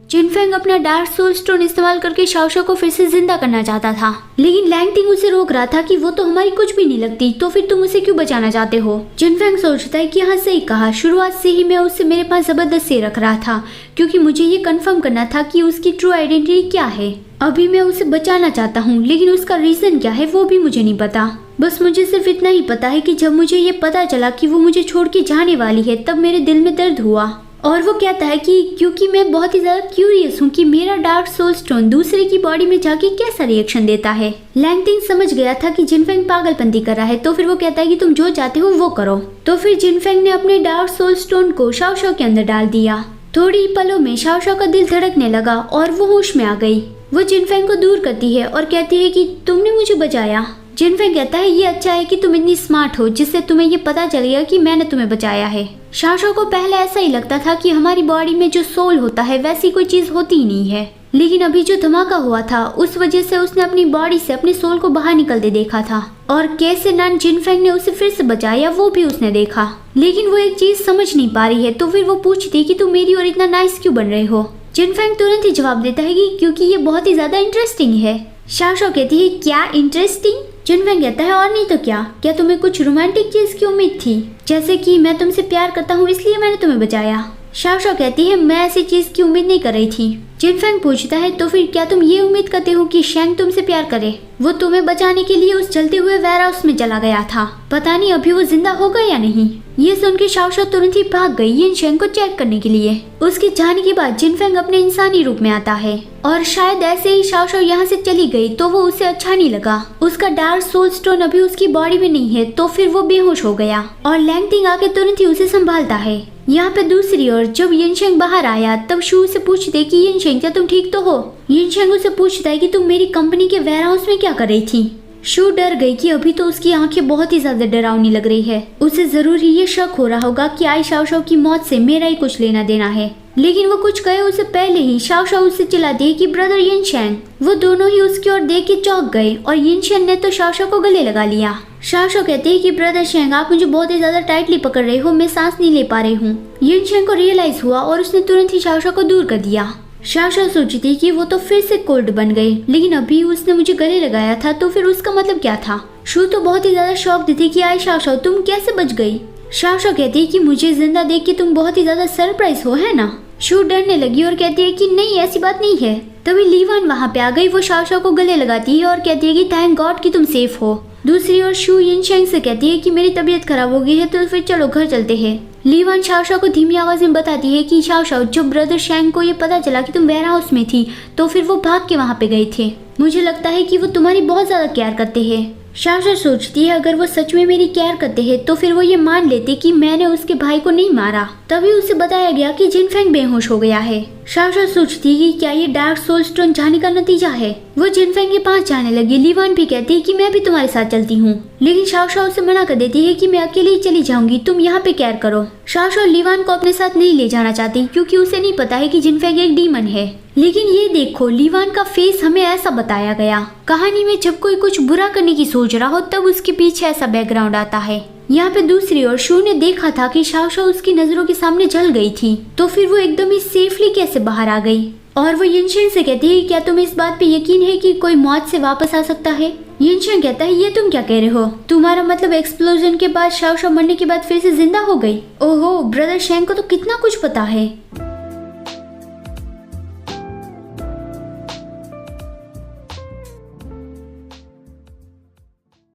जिनफेंग अपना dark soul stone इस्तेमाल करके शाओशाओ को फिर से जिंदा करना चाहता था, लेकिन लैंगटिंग उसे रोक रहा था कि वो तो हमारी कुछ भी नहीं लगती, तो फिर तुम उसे क्यों बचाना चाहते हो। जिनफेंग सोचता है कि हाँ सही कहा, शुरुआत से ही मैं उसे मेरे पास जबरदस्ती रख रहा था क्योंकि मुझे ये कंफर्म करना था कि उसकी ट्रू आइडेंटिटी क्या है। अभी मैं उसे बचाना चाहता हूँ, लेकिन उसका रीजन क्या है वो भी मुझे नहीं पता। बस मुझे सिर्फ इतना ही पता है कि जब मुझे ये पता चला कि वो मुझे छोड़ के जाने वाली है तब मेरे दिल में दर्द हुआ। और वो कहता है कि क्योंकि मैं बहुत ही ज्यादा क्यूरियस हूँ कि मेरा डार्क सोल स्टोन दूसरे की बॉडी में जाके कैसा रिएक्शन देता है। लैंगटिंग समझ गया था कि जिनफेंग पागलपंती कर रहा है, तो फिर वो कहता है कि तुम जो चाहते हो वो करो। तो फिर जिनफेंग ने अपने डार्क सोल स्टोन को शाओशाओ के अंदर डाल दिया। थोड़ी पलों में शाओशाओ का दिल धड़कने लगा और वो होश में आ गई। वो जिनफेंग को दूर करती है और कहती है कि तुमने मुझे बचाया। जिनफेंग कहता है ये अच्छा है कि तुम इतनी स्मार्ट हो जिससे तुम्हें ये पता चल गया कि मैंने तुम्हें बचाया है। शाओशाओ को पहले ऐसा ही लगता था कि हमारी बॉडी में जो सोल होता है वैसी कोई चीज होती ही नहीं है, लेकिन अभी जो धमाका हुआ था उस वजह से उसने अपनी बॉडी से अपने सोल को बाहर निकलते देखा था और कैसे नान जिनफेंग ने उसे फिर से बचाया वो भी उसने देखा। लेकिन वो एक चीज समझ नहीं पा रही है, तो फिर वो पूछती कि तुम मेरी और इतना नाइस क्यों बन रहे हो। जिनफेंग तुरंत ही जवाब देता है कि क्योंकि ये बहुत ही ज्यादा इंटरेस्टिंग है। शाओशाओ कहती है क्या इंटरेस्टिंग। जिनफेंग कहता है और नहीं तो क्या तुम्हें कुछ रोमांटिक चीज की उम्मीद थी, जैसे कि मैं तुमसे प्यार करता हूँ इसलिए मैंने तुम्हें बचाया। शाओशाओ कहती है मैं ऐसी चीज की उम्मीद नहीं कर रही थी। जिनफेंग पूछता है तो फिर क्या तुम ये उम्मीद करते हो कि शेंग तुमसे प्यार करे। वो तुम्हें बचाने के लिए उस जलते हुए वेयरहाउस में चला गया था, पता नहीं अभी वो जिंदा होगा या नहीं। ये सुन के शाओशाओ तुरंत ही भाग गई यिन शेंग को चेक करने के लिए। उसके जाने के बाद जिनफेंग अपने इंसानी रूप में आता है और शायद ऐसे ही शाओशाओ यहाँ से चली गई तो वो उसे अच्छा नहीं लगा। उसका डार्क सोल स्टोन अभी उसकी बॉडी में नहीं है, तो फिर वो बेहोश हो गया और लैंगटिंग आके तुरंत ही उसे संभालता है। यहाँ पे दूसरी ओर जब यिनशेंग बाहर आया तब शू से पूछते कि यिनशेंग क्या तुम ठीक तो हो। यिनशेंग उसे पूछता है कि तुम मेरी कंपनी के वेयरहाउस में क्या कर रही थी। शू डर गई कि अभी तो उसकी आंखें बहुत ही ज्यादा डरावनी लग रही है। उसे जरूर ही ये शक हो रहा होगा कि आई शाओशाओ की मौत से मेरा ही कुछ लेना देना है, लेकिन वो कुछ कहे उससे पहले ही शाओशाओ उससे चिल्लाती है कि ब्रदर यिनशेंग। वो दोनों ही उसकी ओर देख के चौंक गए और यिनशेंग ने तो शाओशाओ को गले लगा लिया। शाओशाओ कहती है कि ब्रदर शेंग आप मुझे बहुत ही ज्यादा टाइटली पकड़ रहे हो, मैं सांस नहीं ले पा रही हूँ। यिनशेंग को रियलाइज हुआ और उसने तुरंत ही शाओशाओ को दूर कर दिया। शाओशाओ सोची थी कि वो तो फिर से कोल्ड बन गई, लेकिन अभी उसने मुझे गले लगाया था तो फिर उसका मतलब क्या था। शू तो बहुत ही ज्यादा शॉक्ड थी कि आई शाओशाओ तुम कैसे बच गई। शाओशाओ कहती है कि मुझे जिंदा देख के तुम बहुत ही ज्यादा सरप्राइज हो है ना। शू डरने लगी और कहती है कि नहीं ऐसी बात नहीं है। तभी लीवान वहाँ पे आ गई। वो शाओशाओ को गले लगाती है और कहती है कि थैंक गॉड कि तुम सेफ हो। दूसरी ओर शू यिनशेंग से कहती है कि मेरी तबीयत खराब हो गई है तो फिर चलो घर चलते हैं। लीवान शाओशाओ को धीमी आवाज में बताती है कि शाओशाओ जब ब्रदर शेंग को ये पता चला कि तुम वेयरहाउस में थी तो फिर वो भाग के वहाँ पे गए थे। मुझे लगता है कि वो तुम्हारी बहुत ज्यादा केयर करते हैं। शाओशाओ सोचती है अगर वो सच में मेरी केयर करते हैं तो फिर वो ये मान लेते कि मैंने उसके भाई को नहीं मारा। तभी उसे बताया गया कि जिनफेंग बेहोश हो गया है। शाओशाओ सोचती है कि क्या ये डार्क सोल स्टोन जाने का नतीजा है। वो जिनफेंग के पास जाने लगी। लीवान भी कहती है कि मैं भी तुम्हारे साथ चलती हूँ, लेकिन शाओशाओ उसे मना कर देती है कि मैं अकेले ही चली जाऊंगी, तुम यहाँ पे केयर करो। शाओशाओ लीवान को अपने साथ नहीं ले जाना चाहती क्योंकि उसे नहीं पता है कि जिनफेंग एक डीमन है। लेकिन ये देखो लीवान का फेस हमें ऐसा बताया गया। कहानी में जब कोई कुछ बुरा करने की सोच रहा हो तब उसके पीछे ऐसा बैकग्राउंड आता है। यहाँ पे दूसरी ओर शू ने देखा था कि शाओशाओ उसकी नजरों के सामने जल गई थी, तो फिर वो एकदम ही सेफली कैसे बाहर आ गई। और वो यिनशेंग से कहती है क्या तुम्हें इस बात पे यकीन है कि कोई मौत से वापस आ सकता है। यिनशेंग कहता है ये तुम क्या कह रहे हो, तुम्हारा मतलब एक्सप्लोजन के बाद शाओशाओ मरने के बाद फिर से जिंदा हो गई। ओहो ब्रदर शेंग को तो कितना कुछ पता है।